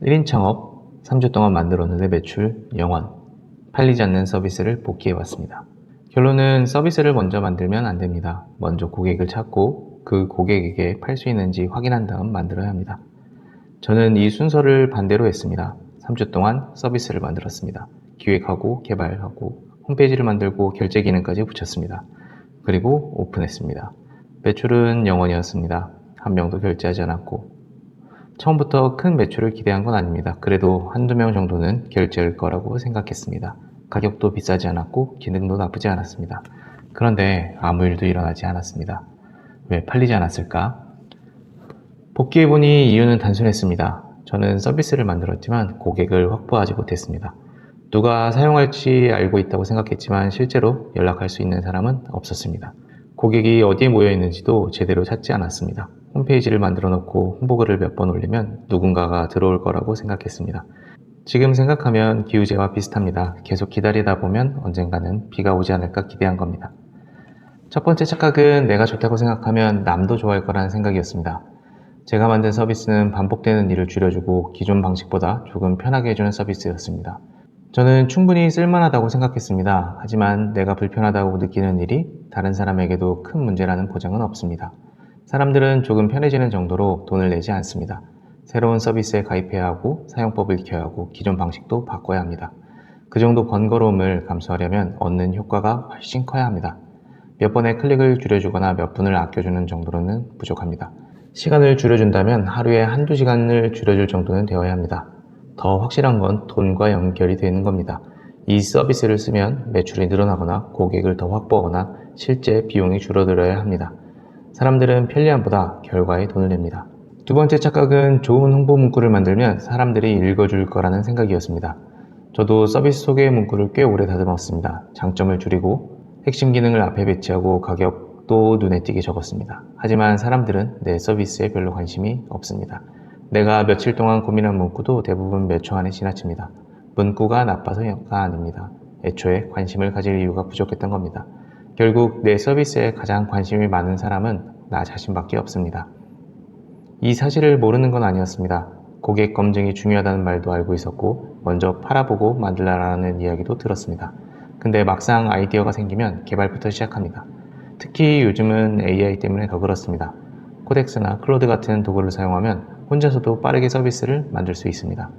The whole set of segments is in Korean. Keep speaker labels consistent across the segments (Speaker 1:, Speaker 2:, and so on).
Speaker 1: 1인 창업, 3주 동안 만들었는데 매출 0원, 팔리지 않는 서비스를 복귀해봤습니다. 결론은 서비스를 먼저 만들면 안 됩니다. 먼저 고객을 찾고 그 고객에게 팔 수 있는지 확인한 다음 만들어야 합니다. 저는 이 순서를 반대로 했습니다. 3주 동안 서비스를 만들었습니다. 기획하고 개발하고 홈페이지를 만들고 결제 기능까지 붙였습니다. 그리고 오픈했습니다. 매출은 0원이었습니다. 한 명도 결제하지 않았고 처음부터 큰 매출을 기대한 건 아닙니다. 그래도 한두 명 정도는 결제할 거라고 생각했습니다. 가격도 비싸지 않았고 기능도 나쁘지 않았습니다. 그런데 아무 일도 일어나지 않았습니다. 왜 팔리지 않았을까? 복귀해보니 이유는 단순했습니다. 저는 서비스를 만들었지만 고객을 확보하지 못했습니다. 누가 사용할지 알고 있다고 생각했지만 실제로 연락할 수 있는 사람은 없었습니다. 고객이 어디에 모여 있는지도 제대로 찾지 않았습니다. 홈페이지를 만들어 놓고 홍보글을 몇 번 올리면 누군가가 들어올 거라고 생각했습니다. 지금 생각하면 기우제와 비슷합니다. 계속 기다리다 보면 언젠가는 비가 오지 않을까 기대한 겁니다. 첫 번째 착각은 내가 좋다고 생각하면 남도 좋아할 거라는 생각이었습니다. 제가 만든 서비스는 반복되는 일을 줄여주고 기존 방식보다 조금 편하게 해주는 서비스였습니다. 저는 충분히 쓸만하다고 생각했습니다. 하지만 내가 불편하다고 느끼는 일이 다른 사람에게도 큰 문제라는 보장은 없습니다. 사람들은 조금 편해지는 정도로 돈을 내지 않습니다. 새로운 서비스에 가입해야 하고 사용법을 익혀야 하고 기존 방식도 바꿔야 합니다. 그 정도 번거로움을 감수하려면 얻는 효과가 훨씬 커야 합니다. 몇 번의 클릭을 줄여주거나 몇 분을 아껴주는 정도로는 부족합니다. 시간을 줄여준다면 하루에 한두 시간을 줄여줄 정도는 되어야 합니다. 더 확실한 건 돈과 연결이 되는 겁니다. 이 서비스를 쓰면 매출이 늘어나거나 고객을 더 확보하거나 실제 비용이 줄어들어야 합니다. 사람들은 편리함보다 결과에 돈을 냅니다. 두 번째 착각은 좋은 홍보 문구를 만들면 사람들이 읽어줄 거라는 생각이었습니다. 저도 서비스 소개 문구를 꽤 오래 다듬었습니다. 장점을 줄이고 핵심 기능을 앞에 배치하고 가격도 눈에 띄게 적었습니다. 하지만 사람들은 내 서비스에 별로 관심이 없습니다. 내가 며칠 동안 고민한 문구도 대부분 몇 초 안에 지나칩니다. 문구가 나빠서가 아닙니다. 애초에 관심을 가질 이유가 부족했던 겁니다. 결국 내 서비스에 가장 관심이 많은 사람은 나 자신밖에 없습니다. 이 사실을 모르는 건 아니었습니다. 고객 검증이 중요하다는 말도 알고 있었고 먼저 팔아보고 만들라라는 이야기도 들었습니다. 근데 막상 아이디어가 생기면 개발부터 시작합니다. 특히 요즘은 AI 때문에 더 그렇습니다. 코덱스나 클로드 같은 도구를 사용하면 혼자서도 빠르게 서비스를 만들 수 있습니다.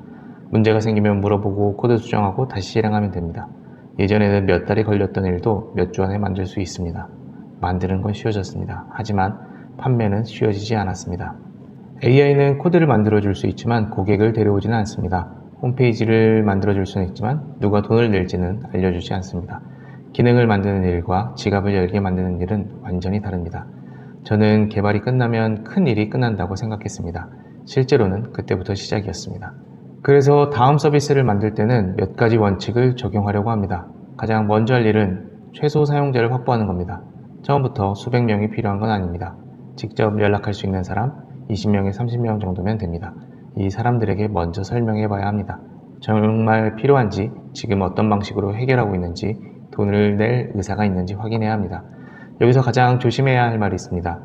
Speaker 1: 문제가 생기면 물어보고 코드 수정하고 다시 실행하면 됩니다. 예전에는 몇 달이 걸렸던 일도 몇 주 안에 만들 수 있습니다. 만드는 건 쉬워졌습니다. 하지만 판매는 쉬워지지 않았습니다. AI는 코드를 만들어줄 수 있지만 고객을 데려오지는 않습니다. 홈페이지를 만들어줄 수는 있지만 누가 돈을 낼지는 알려주지 않습니다. 기능을 만드는 일과 지갑을 열게 만드는 일은 완전히 다릅니다. 저는 개발이 끝나면 큰 일이 끝난다고 생각했습니다. 실제로는 그때부터 시작이었습니다. 그래서 다음 서비스를 만들 때는 몇 가지 원칙을 적용하려고 합니다. 가장 먼저 할 일은 최소 사용자를 확보하는 겁니다. 처음부터 수백 명이 필요한 건 아닙니다. 직접 연락할 수 있는 사람 20명에 30명 정도면 됩니다. 이 사람들에게 먼저 설명해 봐야 합니다. 정말 필요한지, 지금 어떤 방식으로 해결하고 있는지, 돈을 낼 의사가 있는지 확인해야 합니다. 여기서 가장 조심해야 할 말이 있습니다.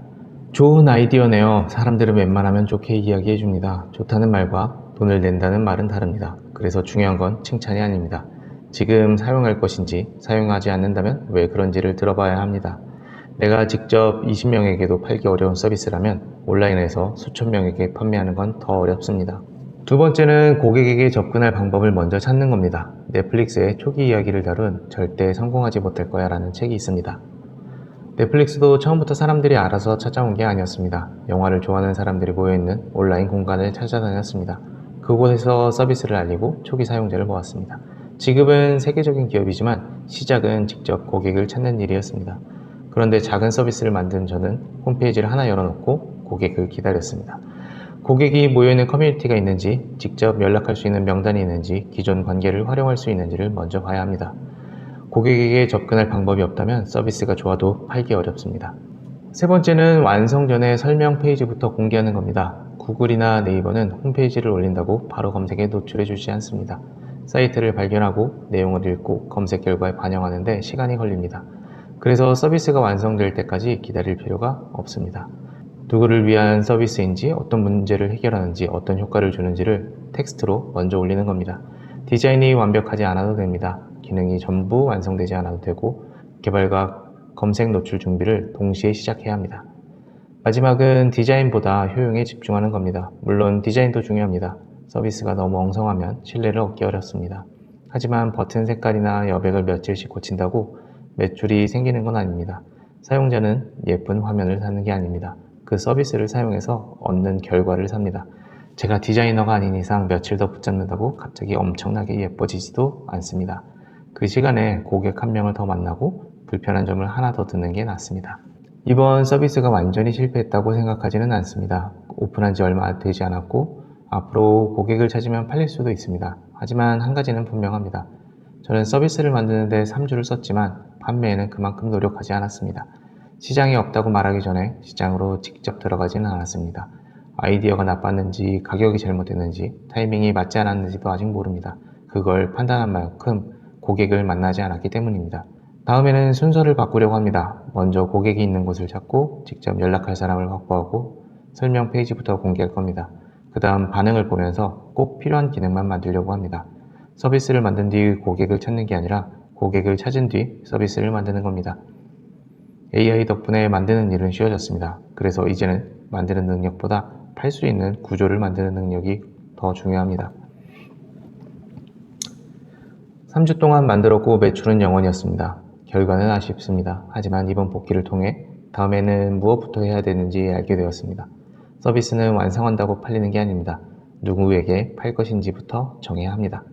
Speaker 1: 좋은 아이디어네요. 사람들은 웬만하면 좋게 이야기해 줍니다. 좋다는 말과 돈을 낸다는 말은 다릅니다. 그래서 중요한 건 칭찬이 아닙니다. 지금 사용할 것인지 사용하지 않는다면 왜 그런지를 들어봐야 합니다. 내가 직접 20명에게도 팔기 어려운 서비스라면 온라인에서 수천 명에게 판매하는 건 더 어렵습니다. 두 번째는 고객에게 접근할 방법을 먼저 찾는 겁니다. 넷플릭스의 초기 이야기를 다룬 절대 성공하지 못할 거야 라는 책이 있습니다. 넷플릭스도 처음부터 사람들이 알아서 찾아온 게 아니었습니다. 영화를 좋아하는 사람들이 모여있는 온라인 공간을 찾아다녔습니다. 그곳에서 서비스를 알리고 초기 사용자를 모았습니다. 지금은 세계적인 기업이지만 시작은 직접 고객을 찾는 일이었습니다. 그런데 작은 서비스를 만든 저는 홈페이지를 하나 열어놓고 고객을 기다렸습니다. 고객이 모여있는 커뮤니티가 있는지, 직접 연락할 수 있는 명단이 있는지, 기존 관계를 활용할 수 있는지를 먼저 봐야 합니다. 고객에게 접근할 방법이 없다면 서비스가 좋아도 팔기 어렵습니다. 세 번째는 완성 전에 설명 페이지부터 공개하는 겁니다. 구글이나 네이버는 홈페이지를 올린다고 바로 검색에 노출해 주지 않습니다. 사이트를 발견하고 내용을 읽고 검색 결과에 반영하는데 시간이 걸립니다. 그래서 서비스가 완성될 때까지 기다릴 필요가 없습니다. 누구를 위한 서비스인지, 어떤 문제를 해결하는지, 어떤 효과를 주는지를 텍스트로 먼저 올리는 겁니다. 디자인이 완벽하지 않아도 됩니다. 기능이 전부 완성되지 않아도 되고, 개발과 검색 노출 준비를 동시에 시작해야 합니다. 마지막은 디자인보다 효용에 집중하는 겁니다. 물론 디자인도 중요합니다. 서비스가 너무 엉성하면 신뢰를 얻기 어렵습니다. 하지만 버튼 색깔이나 여백을 며칠씩 고친다고 매출이 생기는 건 아닙니다. 사용자는 예쁜 화면을 사는 게 아닙니다. 그 서비스를 사용해서 얻는 결과를 삽니다. 제가 디자이너가 아닌 이상 며칠 더 붙잡는다고 갑자기 엄청나게 예뻐지지도 않습니다. 그 시간에 고객 한 명을 더 만나고 불편한 점을 하나 더 듣는 게 낫습니다. 이번 서비스가 완전히 실패했다고 생각하지는 않습니다. 오픈한 지 얼마 되지 않았고 앞으로 고객을 찾으면 팔릴 수도 있습니다. 하지만 한 가지는 분명합니다. 저는 서비스를 만드는데 3주를 썼지만 판매에는 그만큼 노력하지 않았습니다. 시장이 없다고 말하기 전에 시장으로 직접 들어가지는 않았습니다. 아이디어가 나빴는지, 가격이 잘못됐는지, 타이밍이 맞지 않았는지도 아직 모릅니다. 그걸 판단한 만큼 고객을 만나지 않았기 때문입니다. 다음에는 순서를 바꾸려고 합니다. 먼저 고객이 있는 곳을 찾고 직접 연락할 사람을 확보하고 설명 페이지부터 공개할 겁니다. 그 다음 반응을 보면서 꼭 필요한 기능만 만들려고 합니다. 서비스를 만든 뒤 고객을 찾는 게 아니라 고객을 찾은 뒤 서비스를 만드는 겁니다. AI 덕분에 만드는 일은 쉬워졌습니다. 그래서 이제는 만드는 능력보다 팔 수 있는 구조를 만드는 능력이 더 중요합니다. 3주 동안 만들었고 매출은 0원이었습니다. 결과는 아쉽습니다. 하지만 이번 복귀를 통해 다음에는 무엇부터 해야 되는지 알게 되었습니다. 서비스는 완성한다고 팔리는 게 아닙니다. 누구에게 팔 것인지부터 정해야 합니다.